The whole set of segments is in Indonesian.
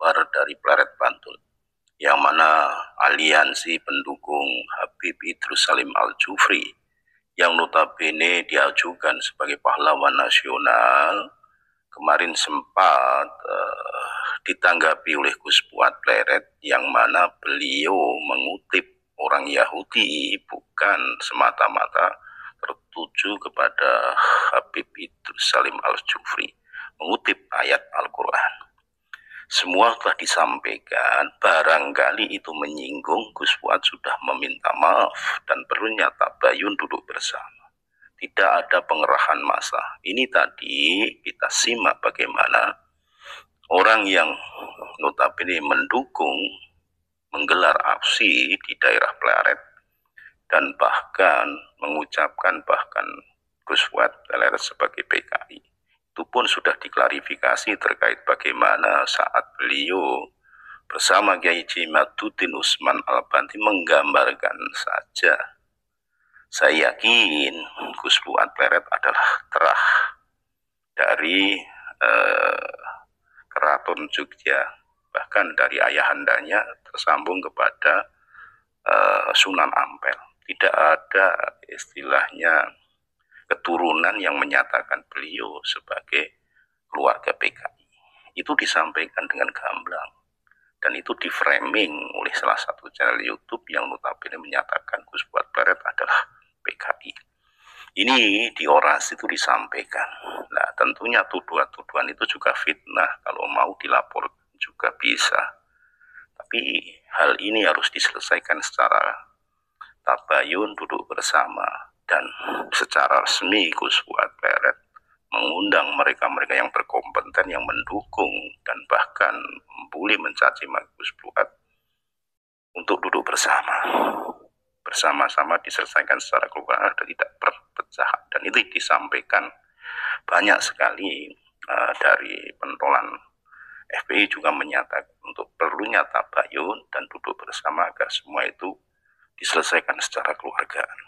kabar dari Pleret Bantul, yang mana aliansi pendukung Habib Idrus Salim Al-Jufri yang notabene diajukan sebagai pahlawan nasional kemarin sempat ditanggapi oleh Gus Fuad Pleret, yang mana beliau mengutip orang Yahudi bukan semata-mata tertuju kepada Habib Idrus Salim Al-Jufri, mengutip ayat Al-Quran. Semua telah disampaikan, barangkali itu menyinggung, Gus Fuad sudah meminta maaf dan perlunya tabayun duduk bersama. Tidak ada pengerahan massa. Ini tadi kita simak bagaimana orang yang notabene mendukung menggelar aksi di daerah Pleret dan bahkan mengucapkan Gus Fuad Pleret sebagai PKI. Itu pun sudah diklarifikasi terkait bagaimana saat beliau bersama Kiai Jimaduddin Usman Al-Banti menggambarkan saja. Saya yakin Gus Fuad Pleret adalah terah dari Keraton Jogja, bahkan dari ayahandanya tersambung kepada Sunan Ampel. Tidak ada istilahnya keturunan yang menyatakan beliau sebagai keluarga PKI. Itu disampaikan dengan gamblang, dan itu di-framing oleh salah satu channel YouTube yang notabene menyatakan Gus Fuad Pleret adalah PKI. Ini di orasi itu disampaikan. Nah, tentunya tuduhan-tuduhan itu juga fitnah, kalau mau dilaporkan juga bisa. Tapi hal ini harus diselesaikan secara tabayun, duduk bersama, dan secara resmi Gus Fuad Pleret mengundang mereka-mereka yang berkompeten, yang mendukung dan bahkan membuli mencaci Gus Fuad untuk duduk bersama-sama diselesaikan secara keluarga dan tidak berpecah. Dan itu disampaikan banyak sekali dari pentolan FPI juga menyatakan untuk perlunya tabayun dan duduk bersama agar semua itu diselesaikan secara keluargaan.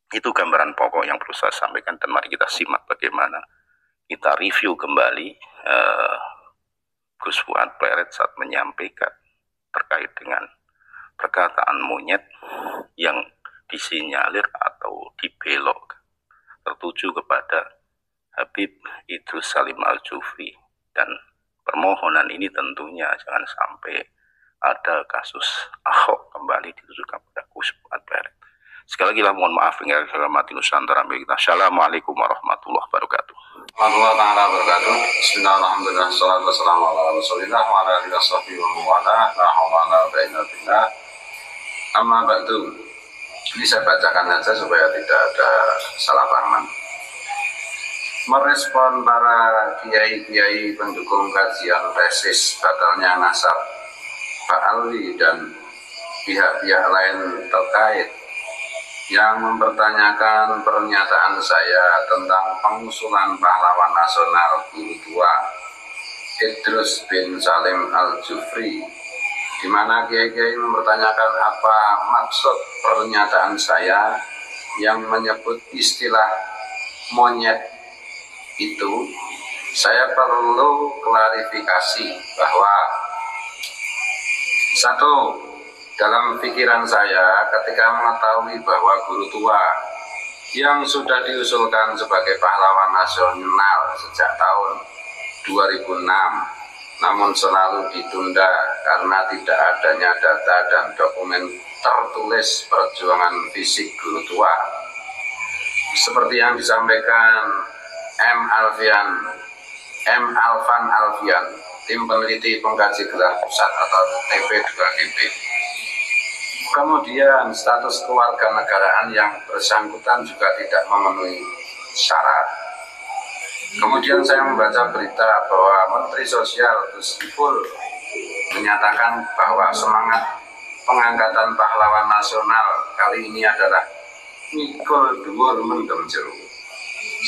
Itu gambaran pokok yang perlu saya sampaikan, dan mari kita simak bagaimana kita review kembali Gus Fuad Pleret saat menyampaikan terkait dengan perkataan monyet yang disinyalir atau dibelok tertuju kepada Habib Idrus Salim Al-Jufri. Dan permohonan ini tentunya jangan sampai ada kasus Ahok kembali ditujukan pada Gus Fuad Pleret. Sekali lagi mohon maaf yang hormati Nusantara kita. Assalamualaikum warahmatullahi wabarakatuh. Warahmatullahi taala wabarakatuh. Bismillahirrahmanirrahim. Wassalatu wassalamu ala Rasulillah wa ala alihi washabihi wa man wala. La haula wala quwwata illa billah. Amma ba'du. Ini saya bacakan saja supaya tidak ada salah paham. Merespon para kiai-kiai pendukung kajian tesis batalnya nasab Pak Ali dan pihak-pihak lain terkait yang mempertanyakan pernyataan saya tentang pengusulan pahlawan nasional Guru Tua Idrus bin Salim Al-Jufri, di mana kiai-kiai mempertanyakan apa maksud pernyataan saya yang menyebut istilah monyet itu. Saya perlu klarifikasi bahwa satu, dalam pikiran saya ketika mengetahui bahwa Guru Tua yang sudah diusulkan sebagai pahlawan nasional sejak tahun 2006 namun selalu ditunda karena tidak adanya data dan dokumen tertulis perjuangan fisik Guru Tua seperti yang disampaikan M. Alvan Alfian, tim peneliti pengkaji gelar pusat atau TP2GP. Kemudian status kewarganegaraan yang bersangkutan juga tidak memenuhi syarat. Kemudian saya membaca berita bahwa Menteri Sosial Gus Ipul menyatakan bahwa semangat pengangkatan pahlawan nasional kali ini adalah mikul dhuwur mendem jero,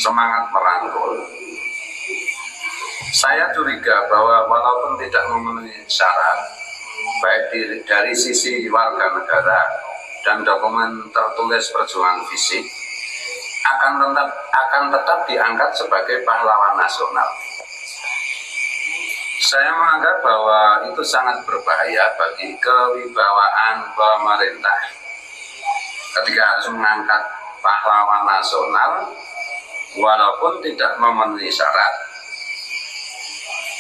semangat merangkul. Saya curiga bahwa walaupun tidak memenuhi syarat, baik dari sisi warga negara dan dokumen tertulis perjuangan fisik, akan tetap diangkat sebagai pahlawan nasional. Saya menganggap bahwa itu itu sangat berbahaya bagi kewibawaan pemerintah ketika harus mengangkat pahlawan nasional walaupun tidak memenuhi syarat.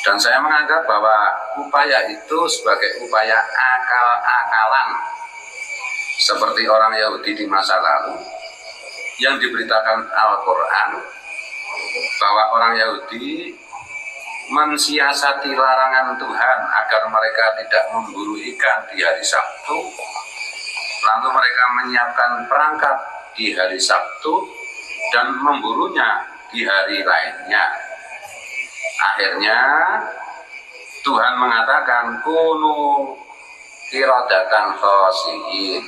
Dan saya menganggap bahwa upaya itu sebagai upaya akal-akalan seperti orang Yahudi di masa lalu yang diberitakan Al-Quran bahwa orang Yahudi mensiasati larangan Tuhan agar mereka tidak memburu ikan di hari Sabtu, lalu mereka menyiapkan perangkap di hari Sabtu dan memburunya di hari lainnya. Akhirnya Tuhan mengatakan kunu kirodatan khosiin,